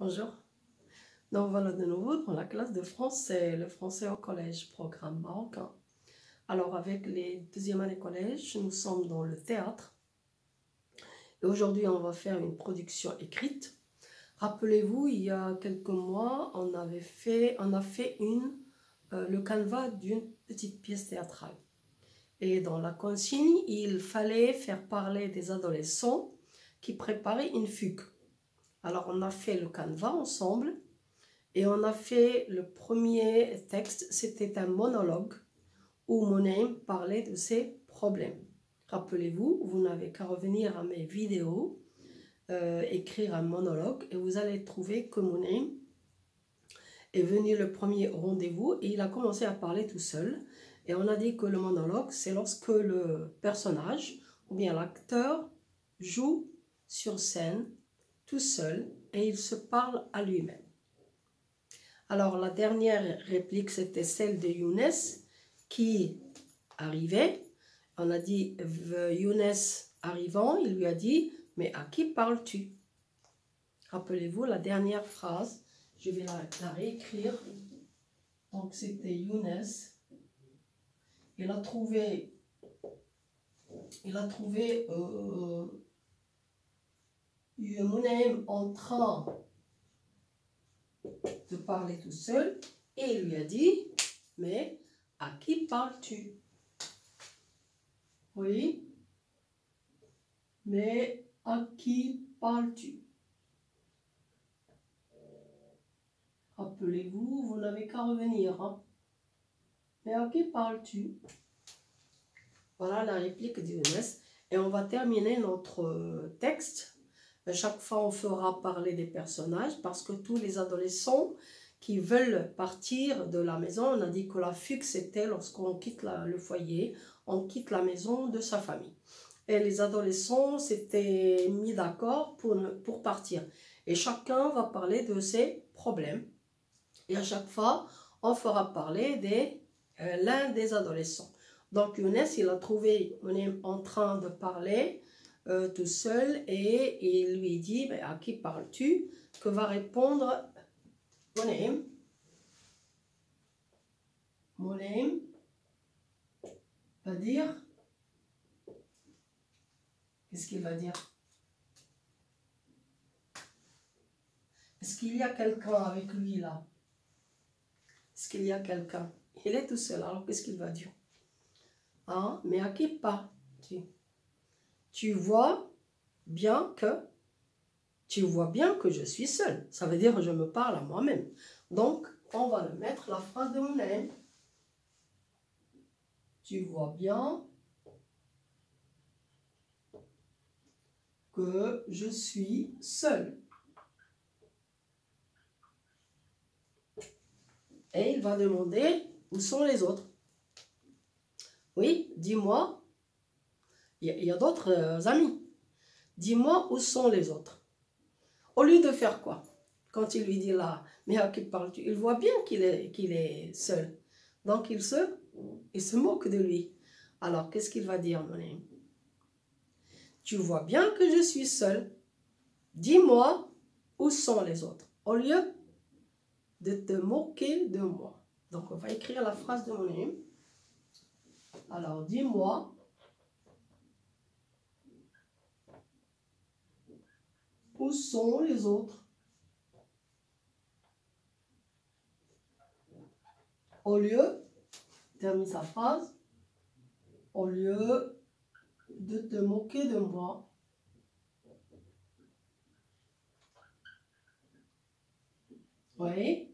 Bonjour. Donc voilà de nouveau dans la classe de français, le français au collège, programme marocain. Alors avec les deuxième année collège, nous sommes dans le théâtre. Et aujourd'hui on va faire une production écrite. Rappelez-vous, il y a quelques mois, on a fait le canevas d'une petite pièce théâtrale. Et dans la consigne, il fallait faire parler des adolescents qui préparaient une fugue. Alors on a fait le canevas ensemble et on a fait le premier texte, c'était un monologue où Monem parlait de ses problèmes. Rappelez-vous, vous n'avez qu'à revenir à mes vidéos, écrire un monologue et vous allez trouver que Monem est venu le premier au rendez-vous et il a commencé à parler tout seul. Et on a dit que le monologue, c'est lorsque le personnage ou bien l'acteur joue sur scène tout seul et il se parle à lui-même. Alors la dernière réplique, c'était celle de Younes qui arrivait. On a dit Younes arrivant, il lui a dit « Mais à qui parles-tu » Rappelez-vous la dernière phrase, je vais la réécrire. Donc c'était Younes. Il a trouvé Monem en train de parler tout seul et il lui a dit « Mais à qui parles-tu » Oui, mais à qui parles-tu? Rappelez-vous, vous n'avez qu'à revenir. Hein? Mais à qui parles-tu? Voilà la réplique d'Younes. Et on va terminer notre texte. Chaque fois, on fera parler des personnages parce que tous les adolescents qui veulent partir de la maison, on a dit que la fugue, c'était lorsqu'on quitte le foyer, on quitte la maison de sa famille. Et les adolescents s'étaient mis d'accord pour partir. Et chacun va parler de ses problèmes. Et à chaque fois, on fera parler l'un des adolescents. Donc Younes, il a trouvé Monem en train de parler tout seul et il lui dit « À qui parles-tu » Que va répondre Monem. Monem va dire, qu'est-ce qu'il va dire? Est-ce qu'il y a quelqu'un avec lui là? Est-ce qu'il y a quelqu'un? Il est tout seul, alors qu'est-ce qu'il va dire? Hein? Mais à qui parles-tu? Tu vois bien que je suis seul. Ça veut dire que je me parle à moi-même. Donc, on va le mettre la phrase de Monem. Tu vois bien que je suis seul. Et il va demander où sont les autres. Oui, dis-moi. Il y a d'autres amis. Dis-moi où sont les autres. Au lieu de faire quoi? Quand il lui dit là, mais à qui parles-tu? Il voit bien qu'il est seul. Donc il se moque de lui. Alors qu'est-ce qu'il va dire, mon ami? Tu vois bien que je suis seul. Dis-moi où sont les autres. Au lieu de te moquer de moi. Donc on va écrire la phrase de mon ami. Alors dis-moi où sont les autres. Au lieu, termine sa phrase, au lieu de te moquer de moi. Oui.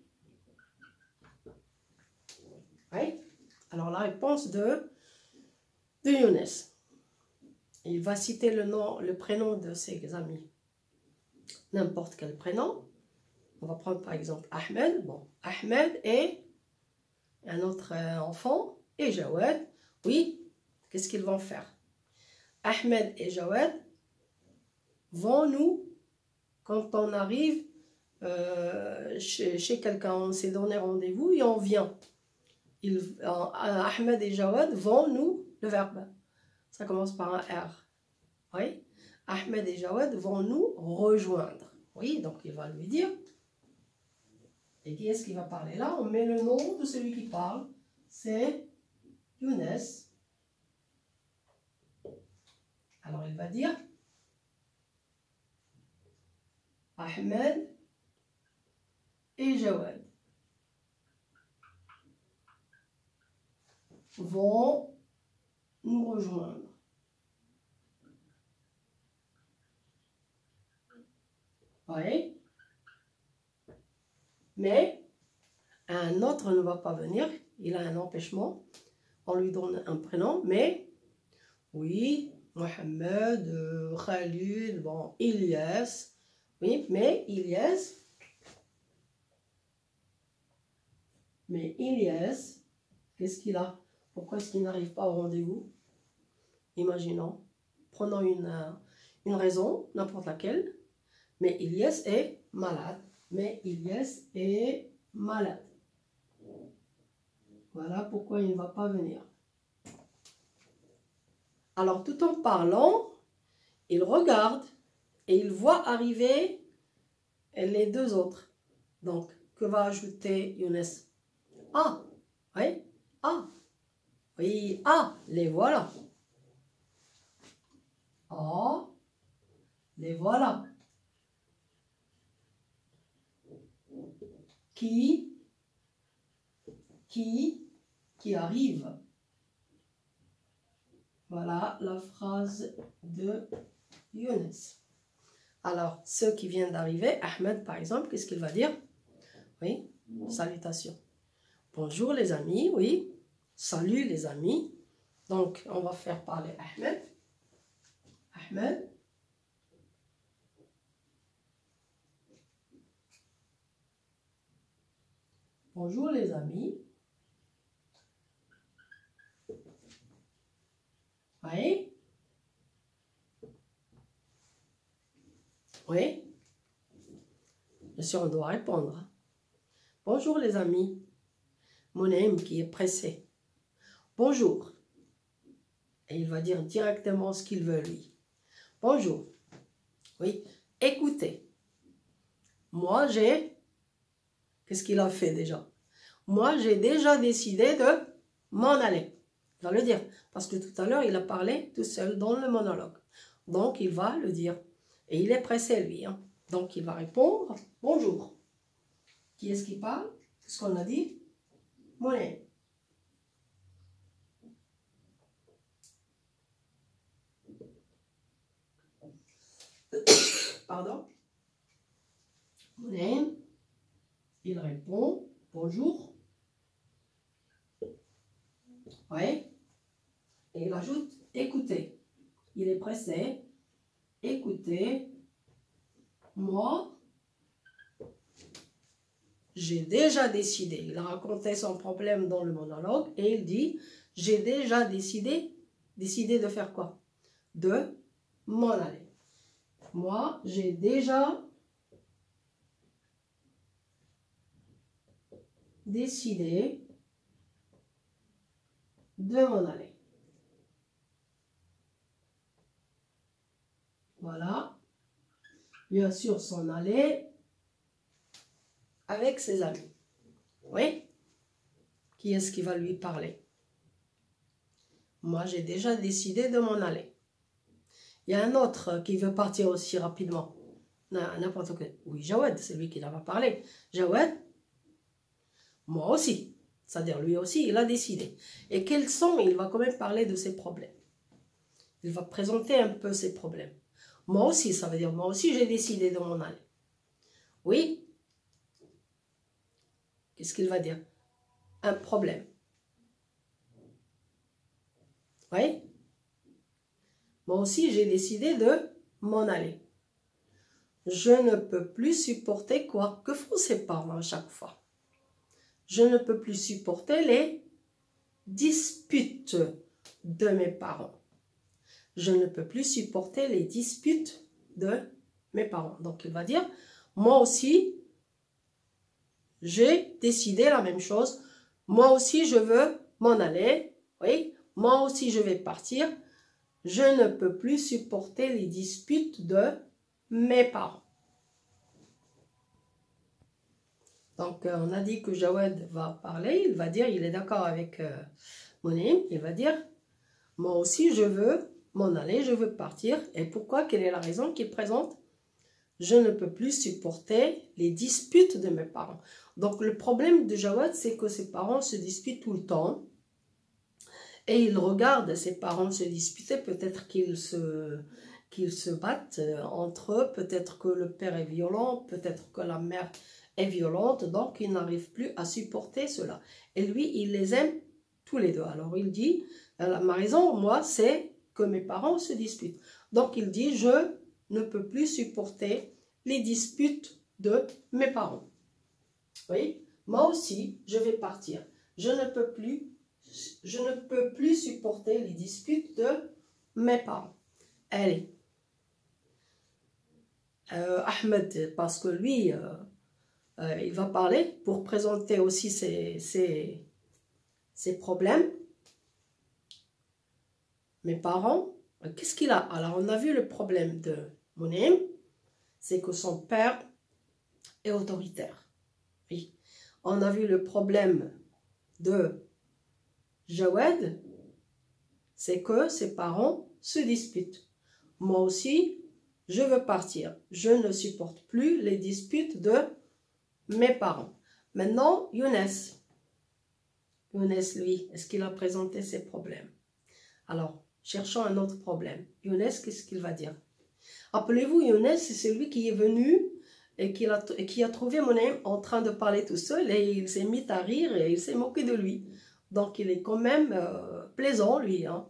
Oui. Alors la réponse de Younes. Il va citer le prénom de ses amis. N'importe quel prénom. On va prendre par exemple Ahmed. Bon, Ahmed et un autre enfant et Jawad. Oui, qu'est-ce qu'ils vont faire? Ahmed et Jawad vont nous, quand on arrive chez quelqu'un, on s'est donné rendez-vous et on vient. Ahmed et Jawad vont nous, le verbe, ça commence par un R. Oui, Ahmed et Jawad vont nous rejoindre. Oui, donc il va lui dire, Et qui est-ce qui va parler là? On met le nom de celui qui parle. C'est Younes. Alors, il va dire Ahmed et Jawad vont nous rejoindre. Oui. Mais un autre ne va pas venir. Il a un empêchement. On lui donne un prénom. Mais oui, Mohamed, Khalid, bon, Ilyas. Oui, mais Ilyas. Mais Ilyas, qu'est-ce qu'il a? Pourquoi est-ce qu'il n'arrive pas au rendez-vous? Imaginons. Prenons une raison, n'importe laquelle. Mais Ilyas est malade. Mais Ilyas est malade. Voilà pourquoi il ne va pas venir. Alors, tout en parlant, il regarde et il voit arriver les deux autres. Donc, que va ajouter Younes? Ah, oui, ah, oui, ah, les voilà. Ah, les voilà. Qui arrive. Voilà la phrase de Younes. Alors, ceux qui viennent d'arriver, Ahmed par exemple, qu'est-ce qu'il va dire? Oui, salutations. Bonjour les amis, oui. Salut les amis. Donc, on va faire parler Ahmed. Ahmed. Bonjour les amis. Oui. Oui. Bien sûr, on doit répondre. Bonjour les amis. Monem qui est pressé. Bonjour. Et il va dire directement ce qu'il veut lui. Bonjour. Oui. Écoutez. Moi, j'ai... Qu'est-ce qu'il a fait déjà? Moi, j'ai déjà décidé de m'en aller. Il va le dire. Parce que tout à l'heure, il a parlé tout seul dans le monologue. Donc, il va le dire. Et il est pressé, lui. Hein. Donc, il va répondre « Bonjour ». Qui est-ce qui parle? Qu'est-ce qu'on a dit? Monet. Pardon? Monet. Il répond « Bonjour ». Oui. Et il ajoute « Écoutez ». Il est pressé. « Écoutez, moi, j'ai déjà décidé. » Il a raconté son problème dans le monologue et il dit « J'ai déjà décidé. » Décidé de faire quoi? De m'en aller. Moi, j'ai déjà décidé de m'en aller. Voilà. Bien sûr, s'en aller avec ses amis. Oui. Qui est-ce qui va lui parler? Moi, j'ai déjà décidé de m'en aller. Il y a un autre qui veut partir aussi rapidement. N'importe quoi. Oui, Jawad, c'est lui qui va parler. Jawad, moi aussi. C'est-à-dire, lui aussi, il a décidé. Et quels sont? Il va quand même parler de ses problèmes. Il va présenter un peu ses problèmes. Moi aussi, ça veut dire, moi aussi, j'ai décidé de m'en aller. Oui. Qu'est-ce qu'il va dire? Un problème. Oui. Moi aussi, j'ai décidé de m'en aller. Je ne peux plus supporter quoi? Que font ses parents à chaque fois? Je ne peux plus supporter les disputes de mes parents. Je ne peux plus supporter les disputes de mes parents. Donc, il va dire, moi aussi, j'ai décidé la même chose. Moi aussi, je veux m'en aller. Oui, moi aussi, je vais partir. Je ne peux plus supporter les disputes de mes parents. Donc, on a dit que Jawed va parler, il va dire, il est d'accord avec Monim, il va dire, moi aussi je veux m'en aller, je veux partir. Et pourquoi? Quelle est la raison qu'il présente? Je ne peux plus supporter les disputes de mes parents. Donc, le problème de Jawed, c'est que ses parents se disputent tout le temps. Et il regarde ses parents se disputer, peut-être qu'ils se battent entre eux, peut-être que le père est violent, peut-être que la mère est violente, donc il n'arrive plus à supporter cela. Et lui, il les aime tous les deux. Alors il dit, ma raison, moi, c'est que mes parents se disputent. Donc il dit, je ne peux plus supporter les disputes de mes parents. Oui, moi aussi, je vais partir. Je ne peux plus supporter les disputes de mes parents. Allez. Ahmed, parce que lui, il va parler pour présenter aussi ses problèmes. Mes parents, qu'est-ce qu'il a? Alors, on a vu le problème de Monem, c'est que son père est autoritaire. Oui. On a vu le problème de Jawed, c'est que ses parents se disputent. Moi aussi, je veux partir. Je ne supporte plus les disputes de mes parents. Maintenant, Younes. Younes, lui, est-ce qu'il a présenté ses problèmes? Alors, cherchons un autre problème. Younes, qu'est-ce qu'il va dire? Rappelez-vous, Younes, c'est celui qui est venu et qui a trouvé Monem en train de parler tout seul et il s'est mis à rire et il s'est moqué de lui. Donc, il est quand même plaisant, lui. Hein.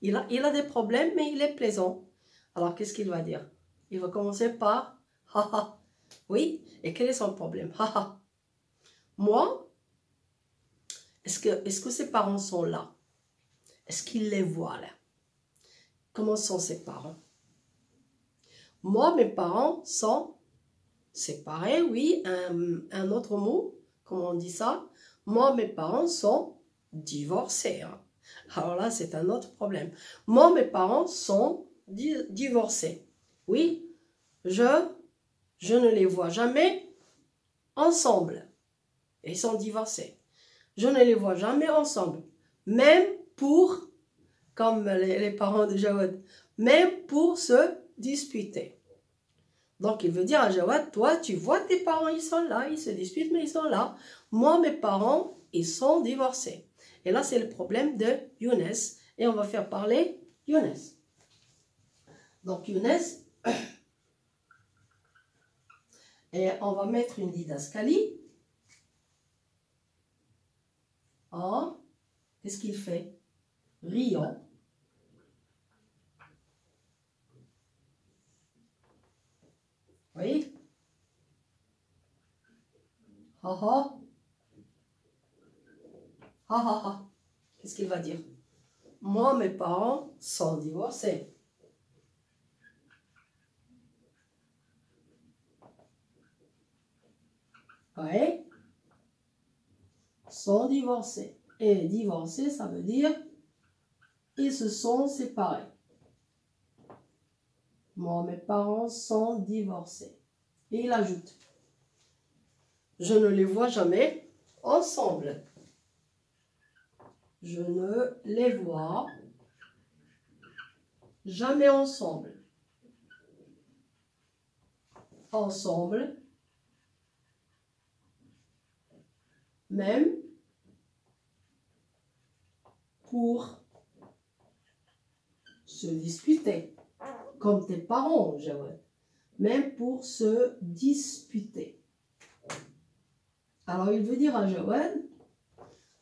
Il a des problèmes, mais il est plaisant. Alors, qu'est-ce qu'il va dire? Il va commencer par « haha ». Oui, et quel est son problème? Haha. Moi, est-ce que ses parents sont là? Est-ce qu'il les voit là? Comment sont ses parents? Moi, mes parents sont séparés, oui. Un autre mot, comment on dit ça? Moi, mes parents sont divorcés. Hein. Alors là, c'est un autre problème. Moi, mes parents sont divorcés. Oui, je ne les vois jamais ensemble. Ils sont divorcés. Je ne les vois jamais ensemble. Même pour, comme les parents de Jawed, même pour se disputer. Donc, il veut dire à Jawed, toi, tu vois tes parents, ils sont là, ils se disputent, mais ils sont là. Moi, mes parents, ils sont divorcés. Et là, c'est le problème de Younes. Et on va faire parler Younes. Donc, Younes, et on va mettre une didascalie. En, qu'est-ce qu'il fait? Riant. Oui. Ha ha. Ha ha ha. Qu'est-ce qu'il va dire? Moi, mes parents sont divorcés. Oui. Sont divorcés. Et divorcés, ça veut dire ils se sont séparés. Moi, mes parents sont divorcés. Et il ajoute, je ne les vois jamais ensemble. Je ne les vois jamais ensemble. Ensemble. Même pour se disputer. Comme tes parents, Jawed. Même pour se disputer. Alors, il veut dire à Jawed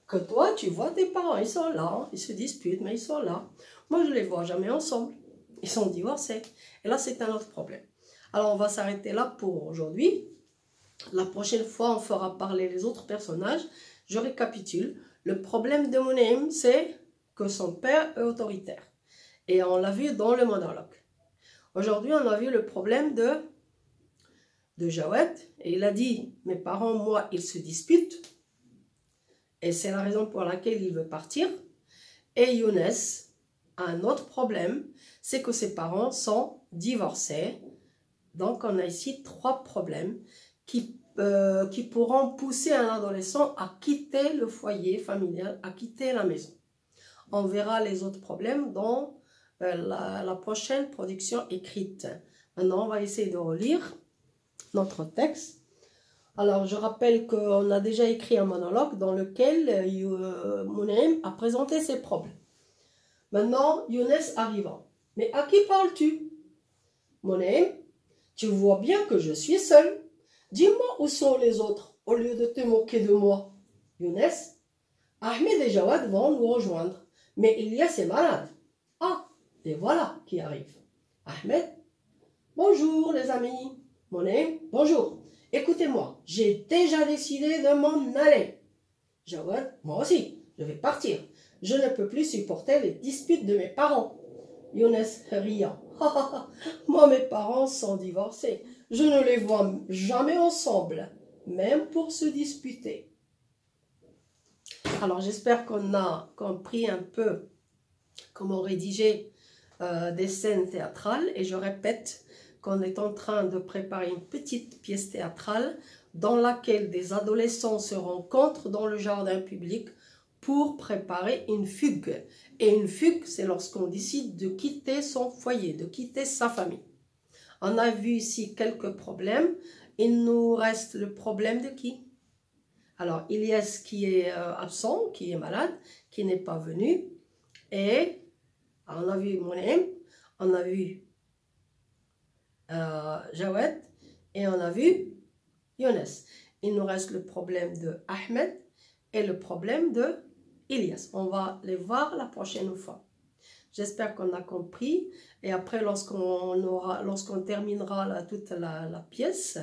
que toi, tu vois tes parents, ils sont là, ils se disputent, mais ils sont là. Moi, je ne les vois jamais ensemble. Ils sont divorcés. Et là, c'est un autre problème. Alors, on va s'arrêter là pour aujourd'hui. La prochaine fois, on fera parler les autres personnages. Je récapitule. Le problème de Monem, c'est que son père est autoritaire. Et on l'a vu dans le monologue. Aujourd'hui, on a vu le problème de Jawed. Et il a dit, mes parents, moi, ils se disputent. Et c'est la raison pour laquelle il veut partir. Et Younes a un autre problème, c'est que ses parents sont divorcés. Donc, on a ici 3 problèmes qui qui pourront pousser un adolescent à quitter le foyer familial, à quitter la maison. On verra les autres problèmes dans la prochaine production écrite. Maintenant, on va essayer de relire notre texte. Alors, je rappelle qu'on a déjà écrit un monologue dans lequel Mounaim a présenté ses problèmes. Maintenant, Younes arrivant. Mais à qui parles-tu? Mounaim, tu vois bien que je suis seul. Dis-moi où sont les autres, au lieu de te moquer de moi. Younes, Ahmed et Jawad vont nous rejoindre, mais Ilyas est malade. Ah, et voilà qui arrive. Ahmed, bonjour les amis. Mounaim, bonjour. Écoutez-moi, j'ai déjà décidé de m'en aller. Jawad, moi aussi, je vais partir. Je ne peux plus supporter les disputes de mes parents. Younes riant. Moi, mes parents sont divorcés. Je ne les vois jamais ensemble, même pour se disputer. Alors, j'espère qu'on a compris un peu comment rédiger des scènes théâtrales. Et je répète qu'on est en train de préparer une petite pièce théâtrale dans laquelle des adolescents se rencontrent dans le jardin public pour préparer une fugue. Et une fugue, c'est lorsqu'on décide de quitter son foyer, de quitter sa famille. On a vu ici quelques problèmes. Il nous reste le problème de qui? Alors, Ilyas qui est absent, qui est malade, qui n'est pas venu. Et on a vu Mounaim, on a vu Jawad et on a vu Younes. Il nous reste le problème de Ahmed et le problème de Ilyas. On va les voir la prochaine fois. J'espère qu'on a compris. Et après, lorsqu'on terminera toute la pièce,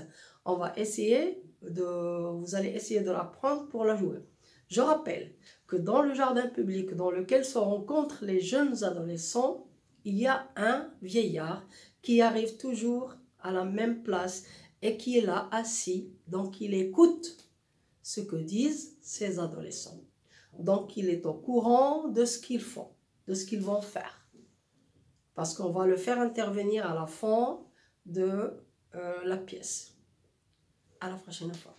on va essayer vous allez essayer de l'apprendre pour la jouer. Je rappelle que dans le jardin public dans lequel se rencontrent les jeunes adolescents, il y a un vieillard qui arrive toujours à la même place et qui est là assis. Donc, il écoute ce que disent ces adolescents. Donc, il est au courant de ce qu'ils font, de ce qu'ils vont faire. Parce qu'on va le faire intervenir à la fin de la pièce. À la prochaine fois.